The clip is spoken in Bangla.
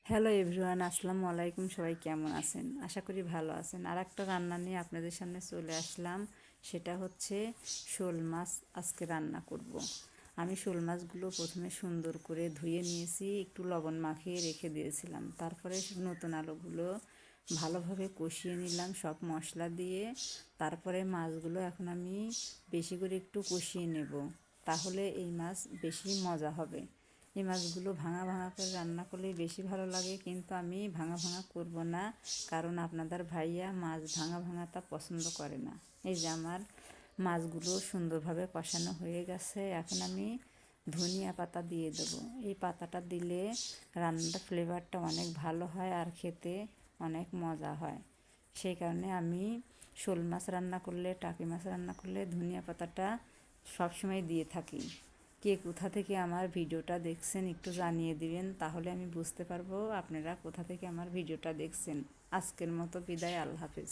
হ্যালো এভরিওয়ান, আসসালামু আলাইকুম। সবাই কেমন আছেন? আশা করি ভালো আছেন। আর একটা রান্না নিয়ে আপনাদের সামনে চলে আসলাম। সেটা হচ্ছে শোল মাছ আজকে রান্না করব। আমি শোল মাছগুলো প্রথমে সুন্দর করে ধুয়ে নিয়েছি, একটু লবণ মাখিয়ে রেখে দিয়েছিলাম। তারপরে নতুন আলুগুলো ভালোভাবে কষিয়ে নিলাম সব মশলা দিয়ে। তারপরে মাছগুলো এখন আমি বেশি করে একটু কষিয়ে নেব, তাহলে এই মাছ বেশি মজা হবে। এই মাছগুলো ভাঙা ভাঙা করে রান্না করলে বেশি ভালো লাগে, কিন্তু আমি ভাঙা ভাঙা করব না, কারণ আপনাদের ভাইয়া মাছ ভাঙা ভাঙাটা পছন্দ করে না। এই যে আমার মাছগুলো সুন্দরভাবে কষানো হয়ে গেছে। এখন আমি ধনিয়া পাতা দিয়ে দেবো। এই পাতাটা দিলে রান্নাটা ফ্লেভারটা অনেক ভালো হয় আর খেতে অনেক মজা হয়। সেই কারণে আমি শোল মাছ রান্না করলে, টাকি মাছ রান্না করলে ধনিয়া পাতাটা সবসময় দিয়ে থাকি। কে কোথা থেকে আমার ভিডিওটা দেখছেন একটু জানিয়ে দিবেন, তাহলে আমি বুঝতে পারবো আপনারা কোথা থেকে আমার ভিডিওটা দেখছেন। আজকের মতো বিদায়, আল্লাহ হাফেজ।